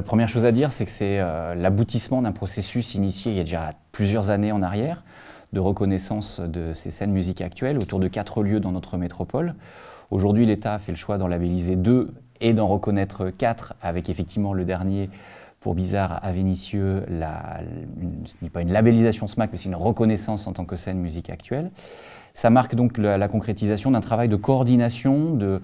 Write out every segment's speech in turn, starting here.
Première chose à dire, c'est que c'est l'aboutissement d'un processus initié il y a déjà plusieurs années en arrière, de reconnaissance de ces scènes musique actuelles, autour de 4 lieux dans notre métropole. Aujourd'hui, l'État a fait le choix d'en labelliser 2 et d'en reconnaître 4, avec effectivement le dernier, pour Bizarre, à Vénissieux, ce n'est pas une labellisation SMAC, mais c'est une reconnaissance en tant que scène musique actuelle. Ça marque donc la concrétisation d'un travail de coordination, de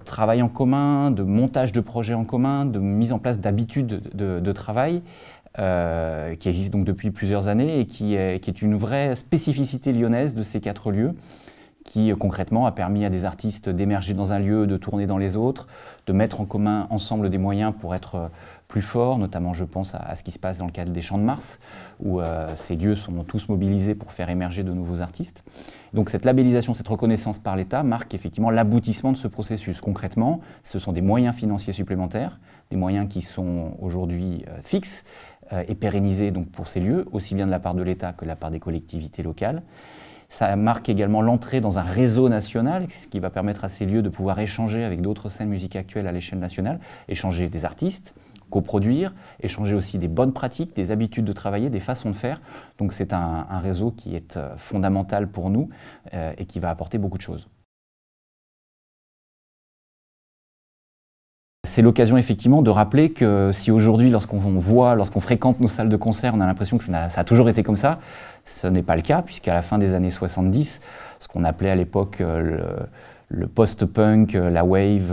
travail en commun, de montage de projets en commun, de mise en place d'habitudes de travail qui existe donc depuis plusieurs années et qui est une vraie spécificité lyonnaise de ces 4 lieux qui concrètement a permis à des artistes d'émerger dans un lieu, de tourner dans les autres, de mettre en commun ensemble des moyens pour être plus forts, notamment je pense à ce qui se passe dans le cadre des Champs de Mars, où ces lieux sont tous mobilisés pour faire émerger de nouveaux artistes. Donc cette labellisation, cette reconnaissance par l'État marque effectivement l'aboutissement de ce processus. Concrètement, ce sont des moyens financiers supplémentaires, des moyens qui sont aujourd'hui fixes et pérennisés donc, pour ces lieux, aussi bien de la part de l'État que de la part des collectivités locales. Ça marque également l'entrée dans un réseau national, ce qui va permettre à ces lieux de pouvoir échanger avec d'autres scènes musiques actuelles à l'échelle nationale, échanger des artistes, coproduire, échanger aussi des bonnes pratiques, des habitudes de travailler, des façons de faire. Donc c'est un réseau qui est fondamental pour nous et qui va apporter beaucoup de choses. C'est l'occasion effectivement de rappeler que si aujourd'hui, lorsqu'on fréquente nos salles de concert, on a l'impression que ça a toujours été comme ça, ce n'est pas le cas, puisqu'à la fin des années 70, ce qu'on appelait à l'époque le post-punk, la wave,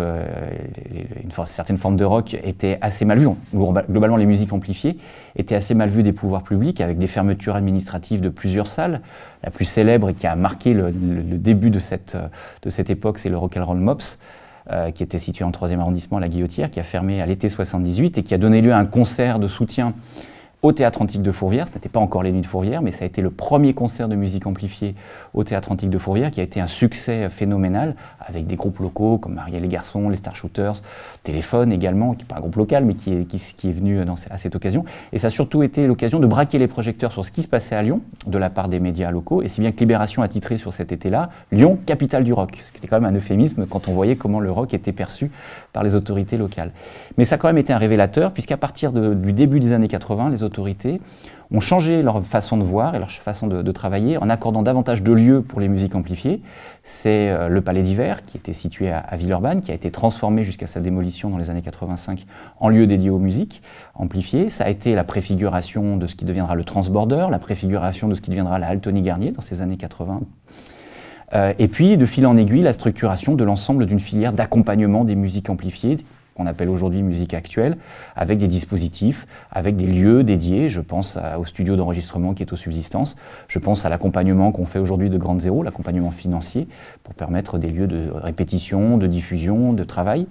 une certaine forme de rock était assez mal vue. Globalement, les musiques amplifiées étaient assez mal vues des pouvoirs publics, avec des fermetures administratives de plusieurs salles. La plus célèbre et qui a marqué le début de cette époque, c'est le Rock'n'Roll Mops, qui était situé en 3e arrondissement à la Guillotière, qui a fermé à l'été 78 et qui a donné lieu à un concert de soutien au Théâtre Antique de Fourvière. Ce n'était pas encore les Nuits de Fourvière, mais ça a été le premier concert de musique amplifiée au Théâtre Antique de Fourvière, qui a été un succès phénoménal, avec des groupes locaux comme Marielle et les Garçons, les Starshooters, Téléphone également, qui n'est pas un groupe local, mais qui est venu à cette occasion. Et ça a surtout été l'occasion de braquer les projecteurs sur ce qui se passait à Lyon, de la part des médias locaux, et si bien que Libération a titré sur cet été-là « Lyon, capitale du rock », ce qui était quand même un euphémisme quand on voyait comment le rock était perçu par les autorités locales. Mais ça a quand même été un révélateur, puisqu'à partir du début des années 80, les autorités ont changé leur façon de voir et leur façon de travailler en accordant davantage de lieux pour les musiques amplifiées. C'est le Palais d'Hiver, qui était situé à Villeurbanne, qui a été transformé jusqu'à sa démolition dans les années 85 en lieu dédié aux musiques amplifiées. Ça a été la préfiguration de ce qui deviendra le Transborder, la préfiguration de ce qui deviendra la Altony Garnier dans ces années 80. Et puis, de fil en aiguille, la structuration de l'ensemble d'une filière d'accompagnement des musiques amplifiées, qu'on appelle aujourd'hui musique actuelle, avec des dispositifs, avec des lieux dédiés. Je pense au studio d'enregistrement qui est aux subsistances, je pense à l'accompagnement qu'on fait aujourd'hui de Grande Zéro, l'accompagnement financier, pour permettre des lieux de répétition, de diffusion, de travail,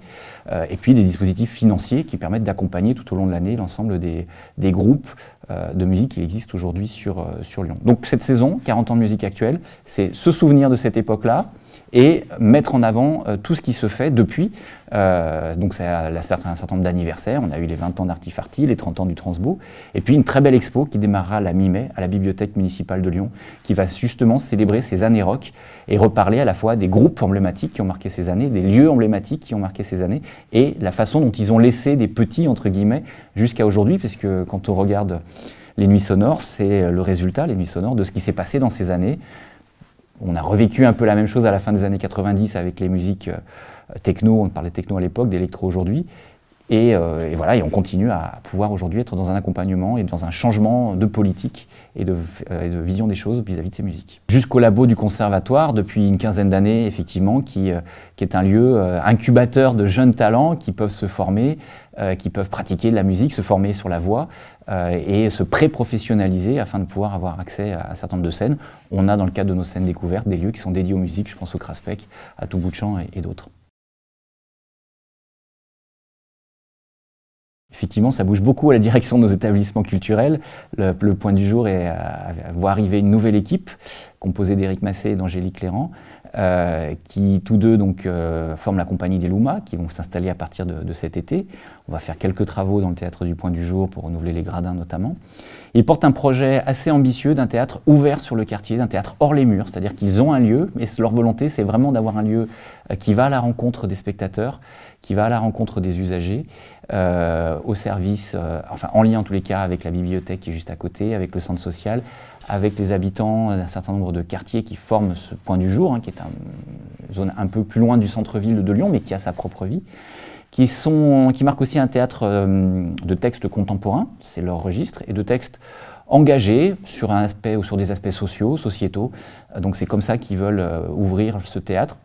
et puis des dispositifs financiers qui permettent d'accompagner tout au long de l'année l'ensemble des groupes de musique qui existent aujourd'hui sur Lyon. Donc cette saison, 40 ans de musique actuelle, c'est se souvenir de cette époque-là, et mettre en avant tout ce qui se fait depuis. Donc c'est un certain nombre d'anniversaires, on a eu les 20 ans d'Artifarty, les 30 ans du Transbo, et puis une très belle expo qui démarrera la mi-mai à la Bibliothèque municipale de Lyon, qui va justement célébrer ces années rock et reparler à la fois des groupes emblématiques qui ont marqué ces années, des lieux emblématiques qui ont marqué ces années, et la façon dont ils ont laissé des petits, entre guillemets, jusqu'à aujourd'hui, puisque quand on regarde les Nuits Sonores, c'est le résultat, les Nuits Sonores, de ce qui s'est passé dans ces années. On a revécu un peu la même chose à la fin des années 90 avec les musiques techno, on parlait techno à l'époque, d'électro aujourd'hui. Et voilà, et on continue à pouvoir aujourd'hui être dans un accompagnement et dans un changement de politique et de vision des choses vis-à-vis de ces musiques. Jusqu'au labo du conservatoire, depuis une quinzaine d'années, effectivement, qui est un lieu incubateur de jeunes talents qui peuvent se former, qui peuvent pratiquer de la musique, se former sur la voix et se pré-professionnaliser afin de pouvoir avoir accès à un certain nombre de scènes. On a dans le cadre de nos scènes découvertes des lieux qui sont dédiés aux musiques, je pense au Craspec, à Tout bout de champ et d'autres. Effectivement, ça bouge beaucoup à la direction de nos établissements culturels. Le point du jour est à voir arriver une nouvelle équipe, composée d'Éric Massé et d'Angélique Cléran, qui tous deux donc, forment la compagnie des Luma, qui vont s'installer à partir de cet été. On va faire quelques travaux dans le théâtre du Point du Jour pour renouveler les gradins notamment. Ils portent un projet assez ambitieux d'un théâtre ouvert sur le quartier, d'un théâtre hors les murs, c'est-à-dire qu'ils ont un lieu, mais leur volonté c'est vraiment d'avoir un lieu qui va à la rencontre des spectateurs, qui va à la rencontre des usagers, au service, enfin en lien en tous les cas avec la bibliothèque qui est juste à côté, avec le centre social, avec les habitants d'un certain nombre de quartiers qui forment ce Point du Jour, qui est une zone un peu plus loin du centre-ville de Lyon, mais qui a sa propre vie, qui marquent aussi un théâtre de textes contemporains, c'est leur registre, et de textes engagés sur un aspect ou sur des aspects sociaux, sociétaux. Donc c'est comme ça qu'ils veulent ouvrir ce théâtre,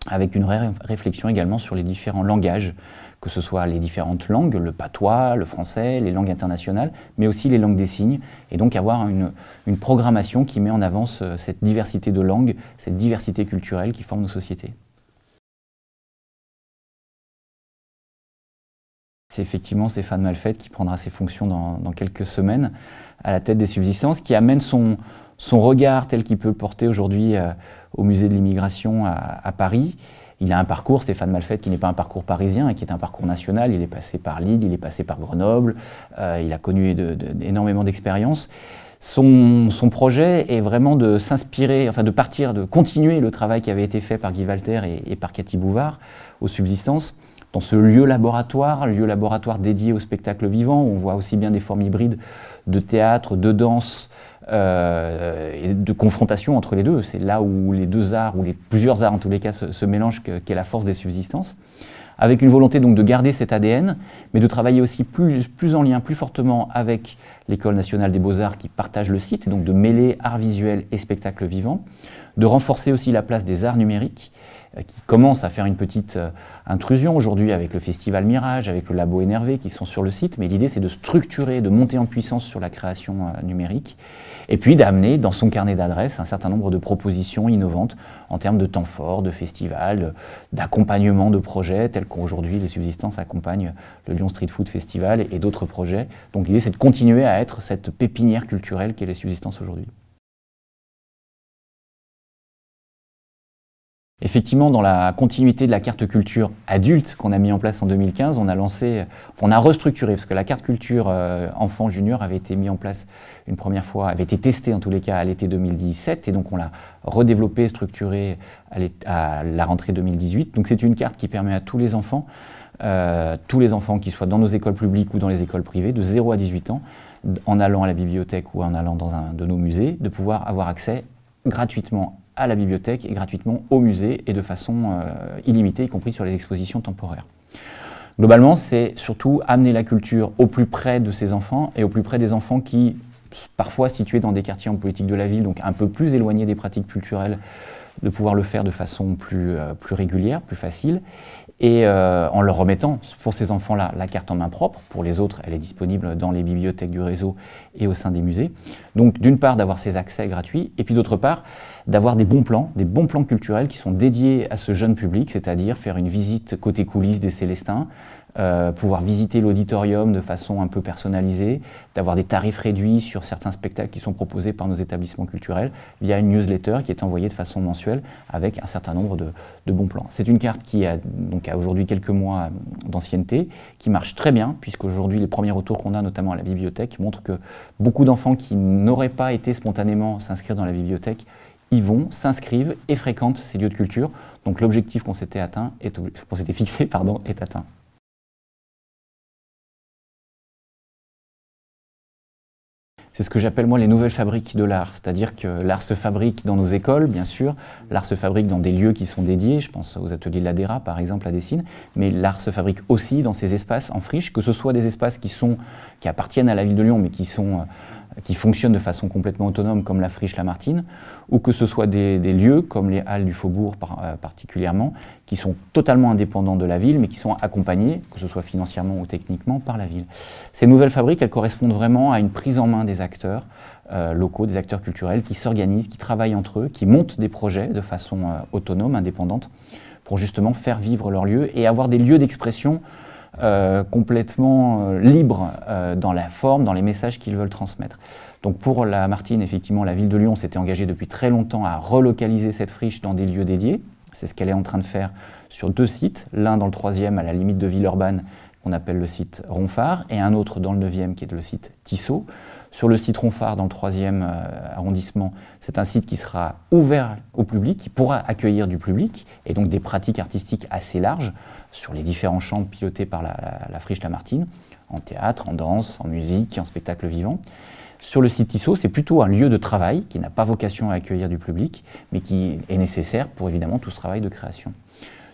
avec une réflexion également sur les différents langages, que ce soit les différentes langues, le patois, le français, les langues internationales, mais aussi les langues des signes, et donc avoir une programmation qui met en avant cette diversité de langues, cette diversité culturelle qui forme nos sociétés. C'est effectivement Stéphane Malfette qui prendra ses fonctions dans quelques semaines à la tête des subsistances, qui amène son regard tel qu'il peut le porter aujourd'hui au musée de l'immigration à Paris. Il a un parcours, Stéphane Malfette, qui n'est pas un parcours parisien, qui est un parcours national. Il est passé par Lille, il est passé par Grenoble, il a connu énormément d'expériences. Son projet est vraiment de s'inspirer, enfin de partir, de continuer le travail qui avait été fait par Guy Walter et par Cathy Bouvard aux subsistances, dans ce lieu laboratoire dédié au spectacle vivant, où on voit aussi bien des formes hybrides de théâtre, de danse, et de confrontation entre les deux. C'est là où les deux arts, ou plusieurs arts en tous les cas, se mélangent, qu'est la force des subsistances. Avec une volonté donc de garder cet ADN, mais de travailler aussi plus en lien, plus fortement avec l'École nationale des beaux-arts qui partage le site, et donc de mêler art visuel et spectacle vivant, de renforcer aussi la place des arts numériques, qui commence à faire une petite intrusion aujourd'hui avec le Festival Mirage, avec le Labo Énervé qui sont sur le site, mais l'idée c'est de structurer, de monter en puissance sur la création numérique, et puis d'amener dans son carnet d'adresses un certain nombre de propositions innovantes en termes de temps fort, de festivals, d'accompagnement de projets, tels qu'aujourd'hui les subsistances accompagnent le Lyon Street Food Festival et d'autres projets. Donc l'idée c'est de continuer à être cette pépinière culturelle qu'est les subsistances aujourd'hui. Effectivement, dans la continuité de la carte culture adulte qu'on a mis en place en 2015, on a restructuré, parce que la carte culture enfant-junior avait été mise en place une première fois, avait été testée en tous les cas à l'été 2017, et donc on l'a redéveloppée, structurée à la rentrée 2018. Donc c'est une carte qui permet à tous les enfants qui soient dans nos écoles publiques ou dans les écoles privées, de 0 à 18 ans, en allant à la bibliothèque ou en allant dans un de nos musées, de pouvoir avoir accès gratuitement à la bibliothèque et gratuitement au musée et de façon illimitée, y compris sur les expositions temporaires. Globalement, c'est surtout amener la culture au plus près de ces enfants et au plus près des enfants qui, parfois situés dans des quartiers en politique de la ville, donc un peu plus éloignés des pratiques culturelles, de pouvoir le faire de façon plus régulière, plus facile, et en leur remettant, pour ces enfants-là, la carte en main propre. Pour les autres, elle est disponible dans les bibliothèques du réseau et au sein des musées. Donc d'une part, d'avoir ces accès gratuits, et puis d'autre part, d'avoir des bons plans culturels qui sont dédiés à ce jeune public, c'est-à-dire faire une visite côté coulisses des Célestins, pouvoir visiter l'auditorium de façon un peu personnalisée, d'avoir des tarifs réduits sur certains spectacles qui sont proposés par nos établissements culturels via une newsletter qui est envoyée de façon mensuelle avec un certain nombre de bons plans. C'est une carte qui a aujourd'hui quelques mois d'ancienneté, qui marche très bien, puisqu'aujourd'hui les premiers retours qu'on a, notamment à la bibliothèque, montrent que beaucoup d'enfants qui n'auraient pas été spontanément s'inscrire dans la bibliothèque y vont, s'inscrivent et fréquentent ces lieux de culture. Donc l'objectif qu'on s'était fixé est atteint. C'est ce que j'appelle moi les nouvelles fabriques de l'art, c'est-à-dire que l'art se fabrique dans nos écoles, bien sûr, l'art se fabrique dans des lieux qui sont dédiés, je pense aux ateliers de l'ADERA par exemple à Dessines, mais l'art se fabrique aussi dans ces espaces en friche, que ce soit des espaces qui appartiennent à la ville de Lyon, mais qui fonctionnent de façon complètement autonome comme la friche Lamartine, ou que ce soit des lieux comme les halles du Faubourg particulièrement, qui sont totalement indépendants de la ville, mais qui sont accompagnés, que ce soit financièrement ou techniquement, par la ville. Ces nouvelles fabriques, elles correspondent vraiment à une prise en main des acteurs locaux, des acteurs culturels, qui s'organisent, qui travaillent entre eux, qui montent des projets de façon autonome, indépendante, pour justement faire vivre leurs lieux et avoir des lieux d'expression complètement libres dans la forme, dans les messages qu'ils veulent transmettre. Donc pour la Martine, effectivement, la ville de Lyon s'était engagée depuis très longtemps à relocaliser cette friche dans des lieux dédiés. C'est ce qu'elle est en train de faire sur 2 sites, l'un dans le 3e à la limite de Villeurbanne, qu'on appelle le site Ronfart, et un autre dans le 9e qui est le site Tissot. Sur le site Ronfart, dans le 3e arrondissement, c'est un site qui sera ouvert au public, qui pourra accueillir du public, et donc des pratiques artistiques assez larges sur les différents champs pilotés par la Friche Lamartine, en théâtre, en danse, en musique, en spectacle vivant. Sur le site Tissot, c'est plutôt un lieu de travail qui n'a pas vocation à accueillir du public, mais qui est nécessaire pour évidemment tout ce travail de création.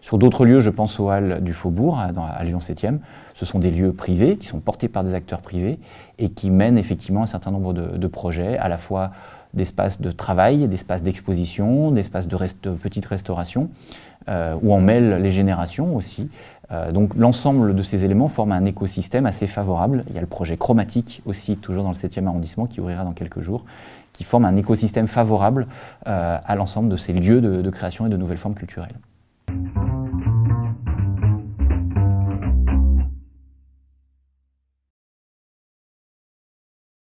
Sur d'autres lieux, je pense aux Halles du Faubourg, à Lyon 7e, ce sont des lieux privés qui sont portés par des acteurs privés et qui mènent effectivement un certain nombre de projets, à la fois d'espaces de travail, d'espaces d'exposition, d'espaces de petite restauration, où on mêle les générations aussi. Donc l'ensemble de ces éléments forme un écosystème assez favorable. Il y a le projet Chromatique aussi, toujours dans le 7e arrondissement, qui ouvrira dans quelques jours, qui forme un écosystème favorable à l'ensemble de ces lieux de création et de nouvelles formes culturelles.